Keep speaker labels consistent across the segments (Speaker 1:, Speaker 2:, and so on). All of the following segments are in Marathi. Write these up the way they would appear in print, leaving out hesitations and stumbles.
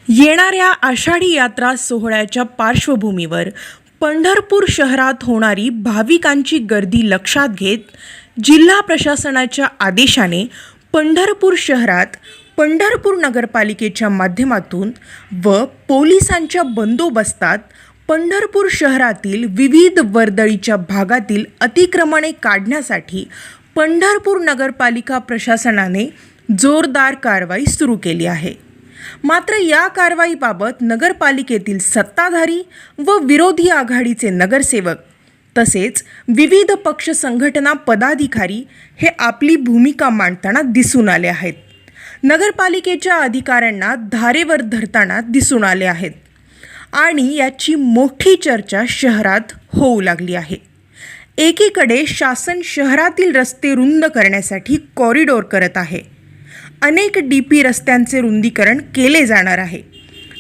Speaker 1: येणाऱ्या आषाढी यात्रा सोहळ्याच्या पार्श्वभूमीवर पंढरपूर शहरात होणारी भाविकांची गर्दी लक्षात घेत जिल्हा प्रशासनाच्या आदेशाने पंढरपूर शहरात पंढरपूर नगरपालिकेच्या माध्यमातून व पोलिसांच्या बंदोबस्तात पंढरपूर शहरातील विविध वर्दळीच्या भागातील अतिक्रमणे काढण्यासाठी पंढरपूर नगरपालिका प्रशासनाने जोरदार कारवाई सुरू केली आहे। मात्र या कारवाईबाबत नगरपालिकेतील सत्ताधारी व विरोधी आघाडीचे नगरसेवक तसेच विविध पक्ष संघटना पदाधिकारी हे आपली भूमिका मांडताना दिसून आले आहेत। नगरपालिकेच्या अधिकाऱ्यांना धारेवर धरताना दिसून आले आहेत आणि याची मोठी चर्चा शहरात होऊ लागली आहे। एकीकडे शासन शहरातील रस्ते रुंद करण्यासाठी कॉरिडॉर करत आहे, अनेक डीपी रस्त्यांचे रुंदीकरण केले जाणार आहे,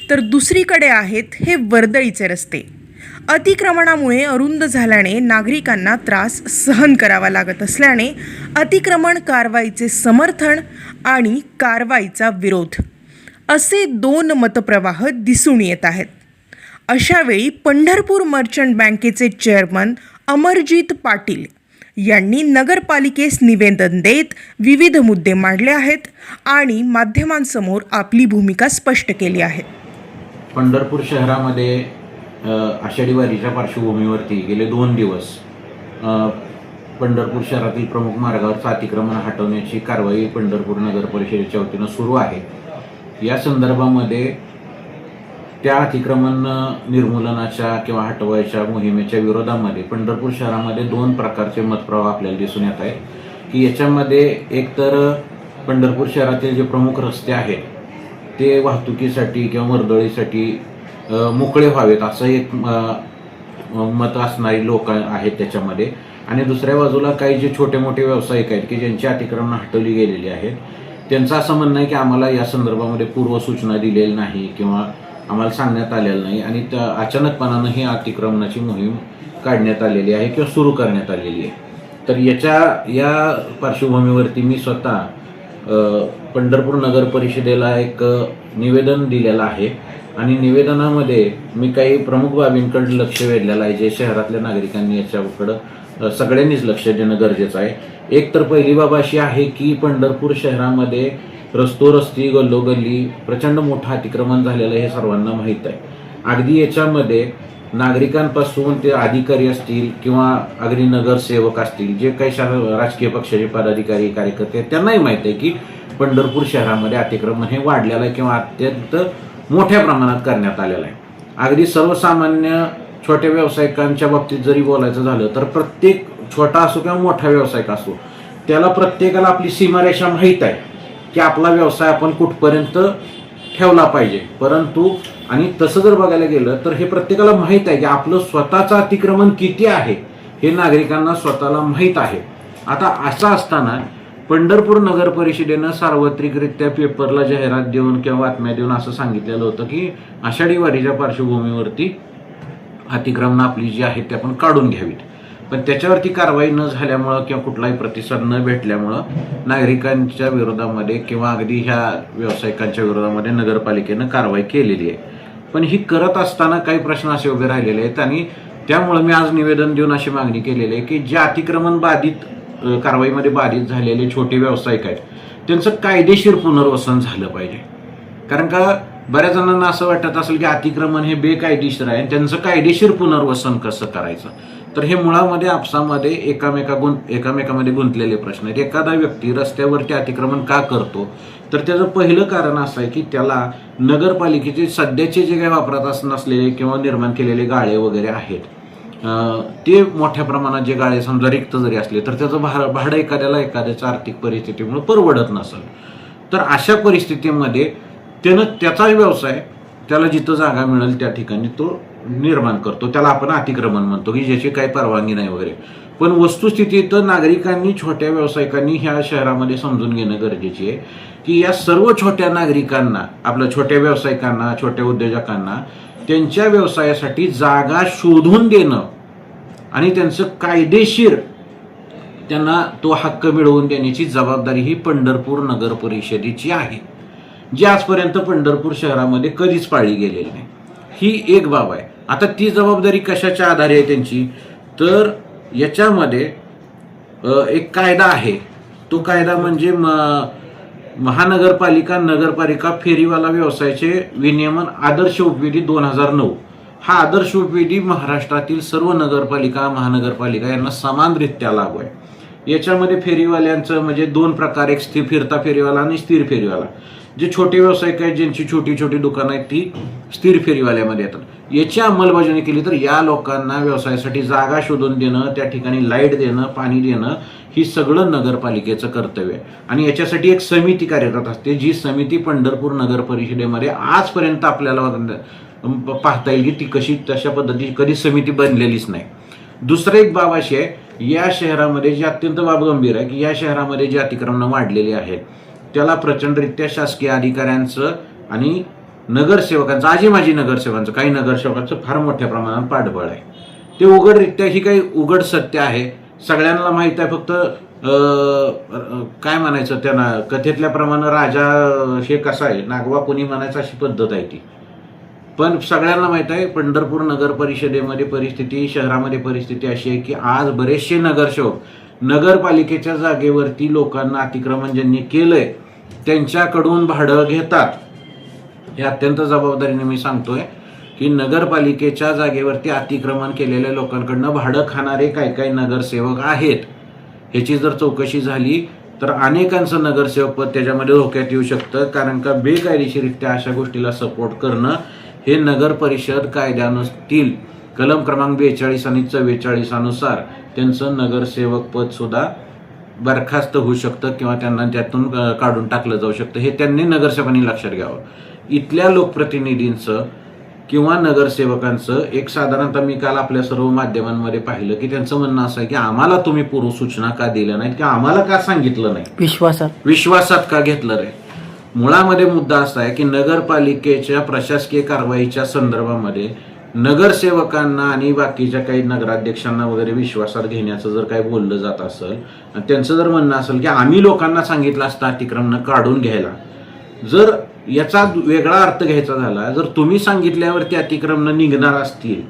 Speaker 1: तर दुसरीकडे आहेत हे वर्दळीचे रस्ते। अतिक्रमणामुळे अरुंद झाल्याने नागरिकांना त्रास सहन करावा लागत असल्याने अतिक्रमण कारवाईचे समर्थन आणि कारवाईचा विरोध असे दोन मतप्रवाह दिसून येत आहेत। अशावेळी पंढरपूर मर्चंट बँकेचे चेअरमन अमरजीत पाटील यांनी नगरपालिकेस निवेदन देत विविध मुद्दे मांडले आहेत आणि माध्यमांसमोर आपली भूमिका स्पष्ट केली आहे।
Speaker 2: पंढरपूर शहरामध्ये आषाढी वारीच्या पार्श्वभूमीवरती गेले 2 दिवस पंढरपूर शहरातील प्रमुख मार्गावरचं अतिक्रमण हटवण्याची कारवाई पंढरपूर नगर परिषदेच्या वतीनं सुरू आहे। या संदर्भामध्ये त्या अतिक्रमण निर्मूलनाच्या किंवा हटवायच्या मोहिमेच्या विरोधामध्ये पंढरपूर शहरामध्ये 2 प्रकारचे मतप्रवाह आपल्याला दिसून येत आहेत की याच्यामध्ये एकतर पंढरपूर शहरातील जे प्रमुख रस्ते आहेत ते वाहतुकीसाठी किंवा वर्दळीसाठी मोकळे व्हावेत असं एक मत असणारी लोक आहेत त्याच्यामध्ये, आणि दुसऱ्या बाजूला काही जे छोटे मोठे व्यावसायिक आहेत की ज्यांची अतिक्रमण हटवली गेलेली आहेत त्यांचं असं म्हणणं आहे की आम्हाला या संदर्भामध्ये पूर्वसूचना दिलेली नाही किंवा आम्हाला सांगण्यात आलेलं नाही आणि अचानकपणानं ही अतिक्रमणाची मोहीम काढण्यात आलेली आहे किंवा सुरू करण्यात आलेली आहे। तर या पार्श्वभूमीवरती मी स्वतः पंढरपूर नगर परिषदेला एक निवेदन दिलेलं आहे आणि निवेदनामध्ये मी काही प्रमुख बाबींकडे लक्ष वेधलेलं आहे जे शहरातल्या नागरिकांनी याच्याकडं सगळ्यांनीच लक्ष देणं गरजेचं आहे। एक तर पहिली बाब अशी आहे की पंढरपूर शहरामध्ये रस्ती गल्लोगल्ली प्रचंड मोठं अतिक्रमण झालेलं हे सर्वांना माहीत आहे। अगदी याच्यामध्ये नागरिकांपासून ते अधिकारी असतील किंवा अगदी नगरसेवक असतील जे काही राजकीय पक्षाचे पदाधिकारी कार्यकर्ते आहेत त्यांनाही माहीत आहे की पंढरपूर शहरामध्ये अतिक्रमण हे वाढलेलं आहे किंवा अत्यंत मोठ्या प्रमाणात करण्यात आलेलं आहे। अगदी सर्वसामान्य छोट्या व्यावसायिकांच्या बाबतीत जरी बोलायचं झालं तर प्रत्येक छोटा असो किंवा मोठा व्यावसायिक असो त्याला प्रत्येकाला आपली सीमारेषा माहीत आहे की आपला व्यवसाय आपण कुठपर्यंत ठेवला पाहिजे, परंतु आणि तसं जर बघायला गेलं तर हे प्रत्येकाला माहीत आहे की आपलं स्वतःचं अतिक्रमण किती आहे हे नागरिकांना स्वतःला माहीत आहे। आता असं असताना पंढरपूर नगर परिषदेनं सार्वत्रिकरित्या पेपरला जाहिरात देऊन किंवा बातम्या देऊन असं सांगितलेलं होतं की आषाढी वारीच्या पार्श्वभूमीवरती अतिक्रमण आपली जी आहेत ते आपण काढून घ्यावीत, पण त्याच्यावरती कारवाई न झाल्यामुळं किंवा कुठलाही प्रतिसाद न भेटल्यामुळं नागरिकांच्या विरोधामध्ये किंवा अगदी ह्या व्यावसायिकांच्या विरोधामध्ये नगरपालिकेनं कारवाई केलेली आहे। पण ही करत असताना काही प्रश्न असे उभे राहिलेले आहेत आणि त्यामुळं मी आज निवेदन देऊन अशी मागणी केलेली आहे की जे अतिक्रमण कारवाईमध्ये बाधित झालेले छोटे व्यावसायिक आहेत त्यांचं कायदेशीर पुनर्वसन झालं पाहिजे। कारण का बऱ्याच जणांना असं वाटत असेल की अतिक्रमण हे बेकायदेशीर आहे आणि त्यांचं कायदेशीर पुनर्वसन कसं करायचं, तर हे मुळामध्ये आपसामध्ये एकामेकामध्ये गुंतलेले प्रश्न आहेत। एखादा व्यक्ती रस्त्यावरती अतिक्रमण का करतो तर त्याचं पहिलं कारण असं आहे की त्याला नगरपालिकेचे सध्याचे जे काही वापरात नसलेले किंवा निर्माण केलेले गाळे वगैरे आहेत ते मोठ्या प्रमाणात जे गाळे समजा रिक्त जरी असले तर त्याचं भाडं एखाद्याच्या आर्थिक परिस्थितीमुळे परवडत नसेल, तर अशा परिस्थितीमध्ये त्यानं त्याचा व्यवसाय त्याला जिथं जागा मिळेल त्या ठिकाणी तो निर्माण करतो, त्याला आपण अतिक्रमण म्हणतो की ज्याची काही परवानगी नाही वगैरे। पण वस्तुस्थितीत नागरिकांनी छोट्या व्यावसायिकांनी ह्या शहरामध्ये समजून घेणं गरजेचे आहे की या सर्व छोट्या नागरिकांना आपल्या छोट्या व्यावसायिकांना छोट्या उद्योजकांना त्यांच्या व्यवसायासाठी जागा शोधून देणं आणि त्यांचं कायदेशीर त्यांना तो हक्क मिळवून देण्याची जबाबदारी ही पंढरपूर नगर परिषदेची आहे। जी आजपर्यंत पंढरपूर शहरामध्ये कधीच पाळली गेलेली नाही. ही एक बाब आहे. आता ती जबाबदारी कशाच्या आधारे आहे त्यांची, तर याच्यामध्ये एक कायदा आहे. तो कायदा म्हणजे महानगरपालिका नगरपालिका फेरीवाला व्यवसायाचे विनियमन आदर्श उपविधी 2009. हा आदर्श उपविधी महाराष्ट्रातील सर्व नगरपालिका महानगरपालिका यांना समानरित्या लागू आहे. याच्यामध्ये फेरीवाल्यांचं म्हणजे दोन प्रकार, एक फिरता फेरीवाला आणि स्थिर फेरीवाला. जे छोटे व्यावसायिक आहेत, ज्यांची छोटी छोटी दुकानं आहेत, ती स्थिर फेरीवाल्यामध्ये येतात. याची अंमलबजावणी केली तर या लोकांना व्यवसायासाठी जागा शोधून देणं, त्या ठिकाणी लाईट देणं, पाणी देणं, ही सगळं नगरपालिकेचं कर्तव्य आहे. आणि याच्यासाठी एक समिती कार्यरत असते, जी समिती पंढरपूर नगर परिषदेमध्ये आजपर्यंत आपल्याला पाहता येईल की ती कशी तशा पद्धतीची कधी समिती बनलेलीच नाही. दुसरं एक बाब अशी आहे, या शहरामध्ये जी अत्यंत बाब गंभीर आहे की या शहरामध्ये जी अतिक्रमणं वाढलेली आहेत त्याला प्रचंडरित्या शासकीय अधिकाऱ्यांचं आणि नगरसेवकांचं, आजी माजी नगरसेवकांचं, काही नगरसेवकांचं फार मोठ्या प्रमाणात पाठबळ आहे. ते उघडरित्या ही काही उघड सत्य आहे, सगळ्यांना माहीत आहे. फक्त काय म्हणायचं त्यांना, कथेतल्या प्रमाणे राजा हे कसा आहे, नागवा कोणी म्हणायचं अशी पद्धत आहे ती. पण सगळ्यांना माहीत आहे पंढरपूर नगर परिषदेमध्ये परिस्थिती, शहरामध्ये परिस्थिती अशी आहे की आज बरेचसे नगरसेवक नगरपालिकेच्या जागेवरती लोकांना अतिक्रमण ज्यांनी केलंय त्यांच्याकडून भाडं घेतात. हे अत्यंत जबाबदारीने मी सांगतोय की नगरपालिकेच्या जागेवरती अतिक्रमण केलेल्या लोकांकडनं भाडं खाणारे काही नगरसेवक आहेत. ह्याची जर चौकशी झाली तर अनेकांचं नगरसेवक पद त्याच्यामध्ये धोक्यात येऊ शकतं. कारण का बेकायदेशीररित्या अशा गोष्टीला सपोर्ट करणं हे नगर परिषद कायद्यानुसार कलम क्रमांक 42 आणि 44 अनुसार त्यांचं नगरसेवक पद सुद्धा बरखास्त होऊ शकतं किंवा त्यांना त्यातून काढून टाकलं जाऊ शकतं. हे त्यांनी नगरसेवकांनी लक्षात घ्यावं. इथल्या लोकप्रतिनिधींचं किंवा नगरसेवकांचं एक साधारणतः मी काल आपल्या सर्व माध्यमांमध्ये पाहिलं की त्यांचं म्हणणं असं आहे की आम्हाला तुम्ही पूर्वसूचना का दिल्या नाहीत किंवा आम्हाला का सांगितलं नाही, विश्वासात का घेतलं रे. मुळामध्ये मुद्दा असा आहे की नगरपालिकेच्या प्रशासकीय कारवाईच्या संदर्भामध्ये नगरसेवकांना आणि बाकीच्या काही नगराध्यक्षांना वगैरे विश्वासात घेण्याचं जर काही बोललं जात असेल आणि त्यांचं जर म्हणणं असेल की आम्ही लोकांना सांगितलं असतं अतिक्रमण काढून घ्यायला, जर याचा वेगळा अर्थ घ्यायचा झाला, जर तुम्ही सांगितल्यावरती अतिक्रमण निघणार असतील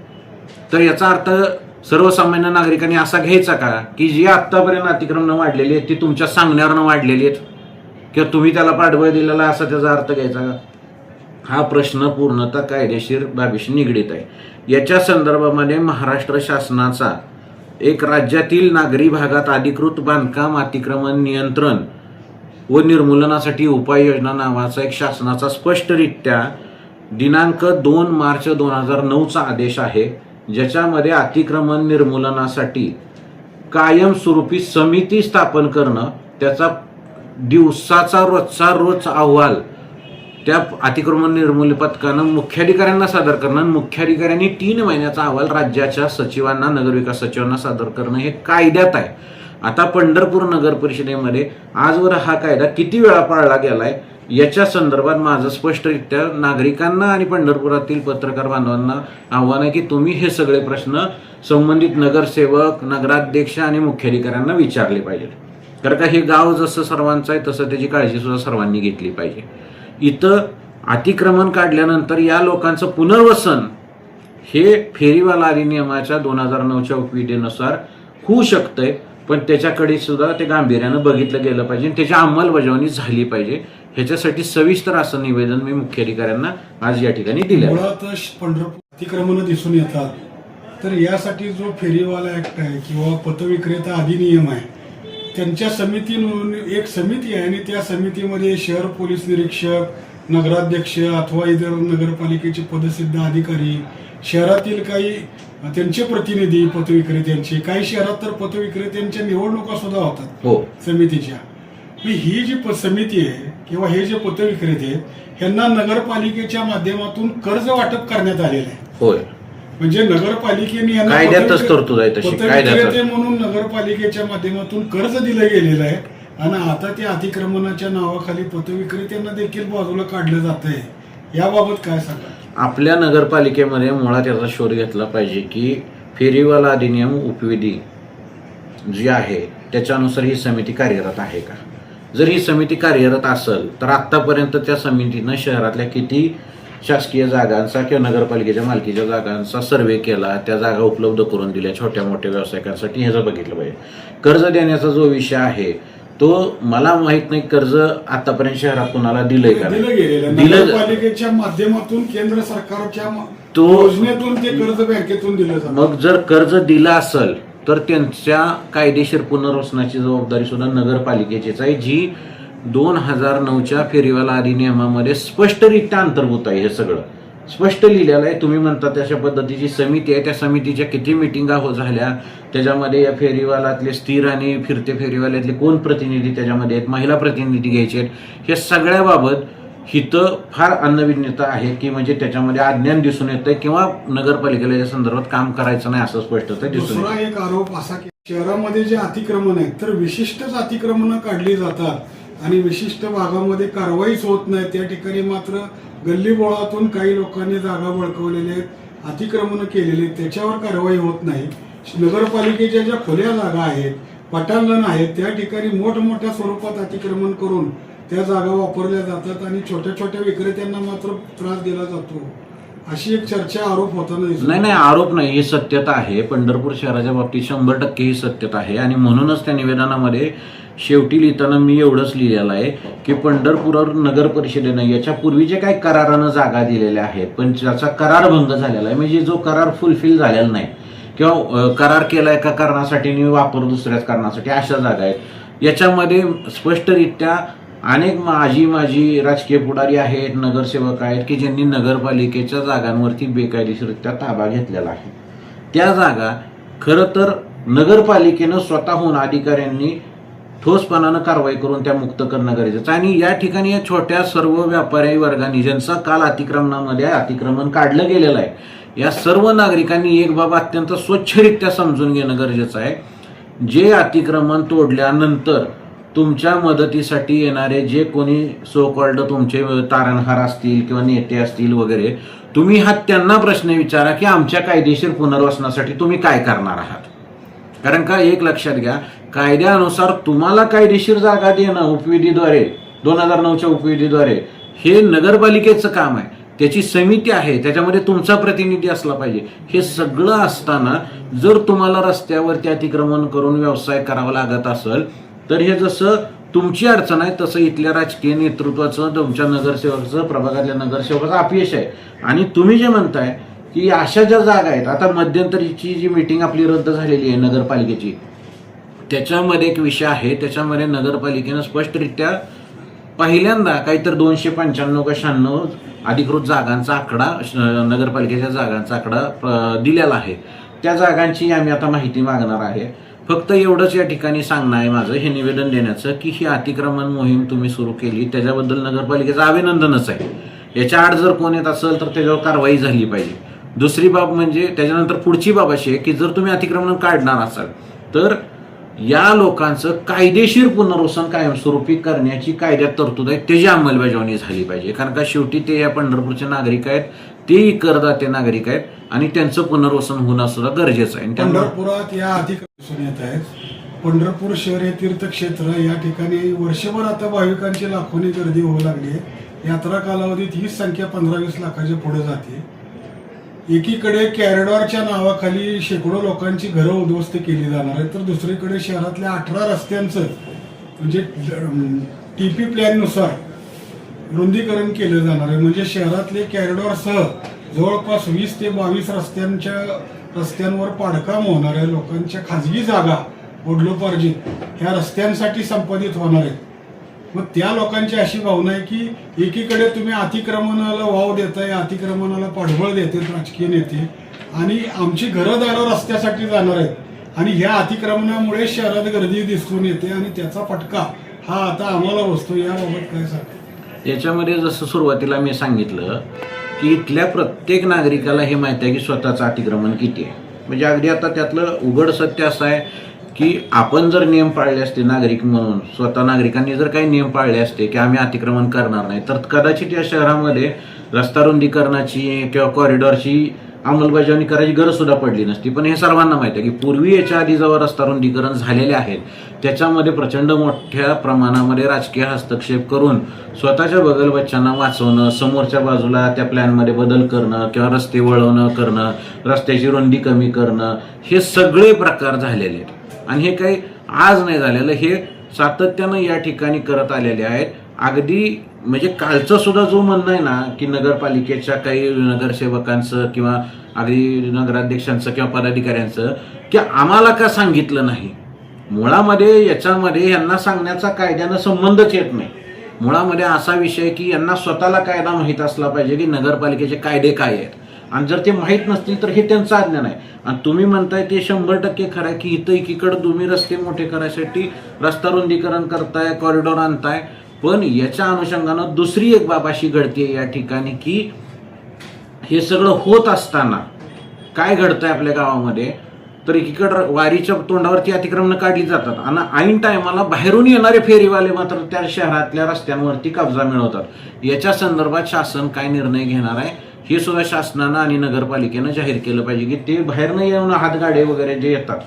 Speaker 2: तर याचा अर्थ सर्वसामान्य नागरिकांनी असा घ्यायचा का की जी आत्तापर्यंत अतिक्रमण वाढलेली आहेत ती तुमच्या सांगण्यावरनं वाढलेली आहेत किंवा तुम्ही त्याला पाठबळ दिलेला असा त्याचा अर्थ घ्यायचा का? हा प्रश्न पूर्णतः कायदेशीर बाबीशी निगडीत आहे. याच्या संदर्भामध्ये महाराष्ट्र शासनाचा एक राज्यातील नागरी भागात अधिकृत बांधकाम अतिक्रमण नियंत्रण व निर्मूलनासाठी उपाययोजना नावाचा एक शासनाचा स्पष्टरित्या दिनांक 2 मार्च 2009चा आदेश आहे, ज्याच्यामध्ये अतिक्रमण निर्मूलनासाठी कायमस्वरूपी समिती स्थापन करणं, त्याचा दिवसाचा रोज अहवाल त्या अतिक्रमण निर्मूलन पथकानं मुख्याधिकाऱ्यांना सादर करणं, मुख्याधिकाऱ्यांनी 3 महिन्याचा अहवाल राज्याच्या सचिवांना, नगरविकास सचिवांना सादर करणं हे कायद्यात आहे. आता पंढरपूर नगर परिषदेमध्ये आजवर हा कायदा किती वेळा पाळला गेलाय याच्या संदर्भात माझं स्पष्टरित्या नागरिकांना आणि पंढरपुरातील पत्रकार बांधवांना आव्हान आहे की तुम्ही हे सगळे प्रश्न संबंधित नगरसेवक, नगराध्यक्ष आणि मुख्याधिकाऱ्यांना विचारले पाहिजेत. कारण का हे गाव जसं सर्वांचं आहे तसं त्याची काळजी सुद्धा सर्वांनी घेतली पाहिजे. इथं अतिक्रमण काढल्यानंतर या लोकांचं पुनर्वसन हे फेरीवाला अधिनियमाच्या 2009च्या उपविधीनुसार होऊ शकतंय, पण त्याच्याकडे सुद्धा ते गांभीर्यानं बघितलं गेलं पाहिजे, त्याची अंमलबजावणी झाली पाहिजे. ह्याच्यासाठी सविस्तर असं निवेदन मी मुख्याधिकाऱ्यांना आज या ठिकाणी दिलं.
Speaker 3: मुळात पंढरपूर अतिक्रमण दिसून येतात, तर यासाठी जो फेरीवाला ऍक्ट आहे किंवा पथविक्रेता अधिनियम आहे त्यांच्या समितीनं एक समिती आहे आणि त्या समितीमध्ये शहर पोलीस निरीक्षक, नगराध्यक्ष अथवा इतर नगरपालिकेचे पदसिद्ध अधिकारी, शहरातील काही त्यांचे प्रतिनिधी पथविक्रेत्यांचे, काही शहरात तर पथविक्रेत्यांच्या निवडणुका सुद्धा होतात समितीच्या. ही जी समिती आहे किंवा हे जे पथविक्रेते आहेत यांना नगरपालिकेच्या माध्यमातून कर्ज वाटप करण्यात आलेलं आहे.
Speaker 2: होय,
Speaker 3: म्हणजे नगरपालिकेने
Speaker 2: पथविक्रेते
Speaker 3: म्हणून नगरपालिकेच्या माध्यमातून कर्ज दिलं गेलेलं आहे आणि आता त्या अतिक्रमणाच्या नावाखाली पथविक्रेत्यांना देखील बाजूला काढलं जात आहे. याबाबत काय सांगा?
Speaker 2: आपल्या नगरपालिकेमध्ये मुळात याचा शोध घेतला पाहिजे की फेरीवाला अधिनियम उपविधी जी आहे त्याच्यानुसार ही समिती कार्यरत आहे का. जर ही समिती कार्यरत असेल तर आत्तापर्यंत त्या समितीनं शहरातल्या किती शासकीय जागांचा किंवा नगरपालिकेच्या मालकीच्या जागांचा सर्वे केला, त्या जागा उपलब्ध करून दिल्या छोट्या मोठ्या व्यावसायिकांसाठी, ह्याचं बघितलं पाहिजे. कर्ज देण्याचा जो विषय आहे तो मला माहित नाही कर्ज आतापर्यंत शहरात कोणाला दिलंय का?
Speaker 3: दिलं गेलेलं
Speaker 2: दिलं.
Speaker 3: नगरपालिकेच्या माध्यमातून केंद्र सरकारच्या
Speaker 2: तो
Speaker 3: योजनेतून ते कर्ज बँकेतून दिलं जातं.
Speaker 2: मग जर कर्ज दिलं असेल तर त्यांच्या कायदेशीर पुनर्वसनाची जबाबदारी सुद्धा नगरपालिकेचीच आहे, जी 2009च्या फेरीवाला अधिनियमामध्ये स्पष्टरित्या अंतर्भूत आहे. हे सगळं स्पष्ट लिहिलेलं आहे. तुम्ही म्हणता तशा पद्धतीची समिती आहे, त्या समितीच्या किती मिटिंगा झाल्या, त्याच्यामध्ये या फेरीवालातले स्थिर आणि फिरते फेरीवाल्यातले कोण प्रतिनिधी त्याच्यामध्ये आहेत, महिला प्रतिनिधी घ्यायचे आहेत, हे सगळ्याबाबत हिथं फार अन्नभिन्नता आहे की म्हणजे त्याच्यामध्ये अज्ञान दिसून येतंय किंवा नगरपालिकेला या संदर्भात काम करायचं नाही असं स्पष्टता दिसून
Speaker 3: दुसरा
Speaker 2: येते.
Speaker 3: एक आरोप असा की शहरामध्ये जे अतिक्रमण आहेत तर विशिष्टच अतिक्रमणं काढली जातात आणि विशिष्ट भागामध्ये कारवाईच होत नाही. त्या ठिकाणी मात्र गल्लीबोळातून काही लोकांनी जागा बळकवलेल्या आहेत, अतिक्रमणं केलेली आहेत, त्याच्यावर कारवाई होत नाही. नगरपालिकेच्या ज्या खुल्या जागा आहेत, पटांगण आहेत, त्या ठिकाणी मोठमोठ्या स्वरूपात अतिक्रमण करून त्या जागा वापरल्या जातात आणि छोट्या छोट्या विक्रेत्यांना मात्र त्रास दिला जातो, अशी एक चर्चा आरोप होताना दिसतो.
Speaker 2: नाही आरोप नाही, ही सत्यता आहे. पंढरपूर शहराच्या बाबतीत 100% ही सत्यता आहे आणि म्हणूनच त्या निवेदनामध्ये शेवटी लिहिताना मी एवढंच लिहिलेलं आहे की पंढरपूर नगर परिषदेनं याच्या पूर्वी जे काही करारानं जागा दिलेल्या आहेत पण त्याचा करार भंग झालेला आहे, म्हणजे जो करार फुलफिल झालेला नाही किंवा करार केला एका कारणासाठी आणि वापर दुसऱ्याच कारणासाठी, अशा जागा आहेत. याच्यामध्ये स्पष्टरित्या अनेक माजी राजकीय पुढारी आहेत, नगरसेवक आहेत की ज्यांनी नगरपालिकेच्या जागांवरती बेकायदेशीररित्या ताबा घेतलेला आहे. त्या जागा खरं तर नगरपालिकेनं स्वतःहून अधिकाऱ्यांनी ठोसपणानं कारवाई करून त्या मुक्त करणं गरजेचं आहे. आणि या ठिकाणी या छोट्या सर्व व्यापारी वर्गांनी ज्यांचा काल अतिक्रमणामध्ये अतिक्रमण काढलं गेलेलं आहे, या सर्व नागरिकांनी एक बाब अत्यंत स्वच्छरित्या समजून घेणं गरजेचं आहे. जे अतिक्रमण तोडल्यानंतर तुमच्या मदतीसाठी येणारे जे कोणी सो कॉल्ड तुमचे तारणहार असतील किंवा नेते असतील वगैरे, तुम्ही हा त्यांना प्रश्न विचारा की आमच्या कायदेशीर पुनर्वसनासाठी तुम्ही काय करणार आहात. कारण का एक लक्षात घ्या, कायद्यानुसार तुम्हाला कायदेशीर जागा देणं उपविधीद्वारे 2009च्या उपविधीद्वारे हे नगरपालिकेचं काम आहे. त्याची समिती आहे, त्याच्यामध्ये तुमचा प्रतिनिधी असला पाहिजे. हे सगळं असताना जर तुम्हाला रस्त्यावरती अतिक्रमण करून व्यवसाय करावा लागत असेल तर हे जसं तुमची अडचण आहे तसं इथल्या राजकीय नेतृत्वाचं, तुमच्या नगरसेवकाचं, प्रभागातल्या नगरसेवकाचं अपयश आहे. आणि तुम्ही जे म्हणताय की अशा ज्या जागा आहेत, आता मध्यंतरीची जी मीटिंग आपली रद्द झालेली आहे नगरपालिकेची, त्याच्यामध्ये एक विषय आहे, त्याच्यामध्ये नगरपालिकेनं स्पष्टरित्या पहिल्यांदा काहीतरी 295 का 96 अधिकृत जागांचा आकडा, नगरपालिकेच्या जागांचा आकडा दिलेला आहे. त्या जागांची आम्ही आता माहिती मागणार आहे. फक्त एवढंच या ठिकाणी सांगणं आहे माझं, हे निवेदन देण्याचं की ही अतिक्रमण मोहीम तुम्ही सुरू केली त्याच्याबद्दल नगरपालिकेचं अभिनंदनच आहे. याच्या आड जर कोण येत असेल तर त्याच्यावर कारवाई झाली पाहिजे. दुसरी बाब म्हणजे त्याच्यानंतर पुढची बाब अशी आहे की जर तुम्ही अतिक्रमण काढणार असाल तर या लोकांचं कायदेशीर पुनर्वसन कायमस्वरूपी करण्याची कायद्यात तरतूद आहे, त्याची अंमलबजावणी झाली पाहिजे. कारण का शेवटी ते या पंढरपूरचे नागरिक आहेत, ते करदाते नागरिक आहेत आणि त्यांचं पुनर्वसन होणं सुद्धा गरजेचं आहे.
Speaker 3: पंढरपुरात या अतिक्रमण येत आहेत. पंढरपूर शहर हे तीर्थक्षेत्र, या ठिकाणी वर्षभर आता भाविकांची लाखोनी गर्दी होऊ लागली आहे. यात्रा कालावधीत ही संख्या 15-20 लाखाच्या पुढे जाते. एकीकडे कॅरिडॉरच्या नावाखाली शेकडो लोकांची घरं उद्ध्वस्त केली जाणार आहेत, तर दुसरीकडे शहरातल्या 18 रस्त्यांचं म्हणजे टीपी प्लॅननुसार रुंदीकरण केलं जाणार आहे. म्हणजे शहरातले कॅरिडॉरसह जवळपास 20 ते 22 रस्त्यांवर पाडकाम होणार आहे. लोकांच्या खाजगी जागा वडिलोपार्जित ह्या रस्त्यांसाठी संपादित होणार आहेत. मग त्या लोकांची अशी भावना आहे की एकीकडे तुम्ही अतिक्रमणाला वाव देताय, अतिक्रमणाला पाठबळ देतात राजकीय नेते, आणि आमची घरदारं रस्त्यासाठी जाणार आहेत आणि ह्या अतिक्रमणामुळे शहरात गर्दी दिसून येते आणि त्याचा फटका हा आता आम्हाला बसतो. याबाबत काय सांगतो?
Speaker 2: याच्यामध्ये जसं सुरुवातीला मी सांगितलं की इथल्या प्रत्येक नागरिकाला हे माहिती आहे की स्वतःचं अतिक्रमण किती आहे. म्हणजे अगदी आता त्यातलं उघड सत्य असं आहे की आपण जर नियम पाळले असते नागरिक म्हणून, स्वतः नागरिकांनी जर काही नियम पाळले असते की आम्ही अतिक्रमण करणार नाही, तर कदाचित या शहरामध्ये रस्ता रुंदीकरणाची किंवा कॉरिडॉरची अंमलबजावणी करायची गरज सुद्धा पडली नसती. पण हे सर्वांना माहिती आहे की पूर्वी याच्या आधी जेव्हा रस्ता रुंदीकरण झालेले आहेत त्याच्यामध्ये प्रचंड मोठ्या प्रमाणामध्ये राजकीय हस्तक्षेप करून स्वतःच्या बगलबच्च्यांना वाचवणं, समोरच्या बाजूला त्या प्लॅनमध्ये बदल करणं किंवा रस्ते वळवणं करणं, रस्त्याची रुंदी कमी करणं, हे सगळे प्रकार झालेले आहेत. आणि हे काही आज नाही झालेलं, हे सातत्यानं या ठिकाणी करत आलेले आहेत. अगदी म्हणजे कालचं सुद्धा जो म्हणणं आहे ना की नगरपालिकेच्या काही नगरसेवकांचं किंवा अगदी नगराध्यक्षांचं किंवा पदाधिकाऱ्यांचं की आम्हाला का सांगितलं नाही, मुळामध्ये याच्यामध्ये यांना सांगण्याचा कायद्यानं संबंधच येत नाही. मुळामध्ये असा विषय की यांना स्वतःला कायदा माहीत असला पाहिजे की नगरपालिकेचे कायदे काय आहेत. आणि जर ते माहीत नसतील तर हे त्यांचं अज्ञान आहे. आणि तुम्ही म्हणताय ते 100% खरं आहे की इथं एकीकडे तुम्ही रस्ते मोठे करायसाठी रस्ता रुंदीकरण करताय, कॉरिडॉर आणताय, पण याच्या अनुषंगानं दुसरी एक बाब अशी घडते या ठिकाणी की हे सगळं होत असताना काय घडतंय आपल्या गावामध्ये, तर एकीकडं वारीच्या तोंडावरती अतिक्रमणं काढली जातात आणि ऐन टायमाला बाहेरून येणारे फेरीवाले मात्र त्या शहरातल्या रस्त्यांवरती कब्जा मिळवतात. याच्या संदर्भात शासन काय निर्णय घेणार आहे हे सुद्धा शासनानं आणि नगरपालिकेनं जाहीर केलं पाहिजे की ते बाहेरनं येऊन हातगाडे वगैरे जे येतात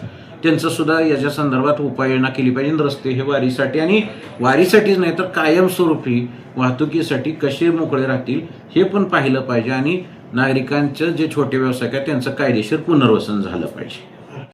Speaker 2: त्यांचं सुद्धा याच्या संदर्भात उपाययोजना केली पाहिजे. रस्ते हे वारीसाठी आणि वारीसाठीच नाही तर कायमस्वरूपी वाहतुकीसाठी कसे मोकळे राहतील हे पण पाहिलं पाहिजे आणि नागरिकांचं जे छोटे व्यावसायिक आहेत त्यांचं कायदेशीर पुनर्वसन झालं पाहिजे.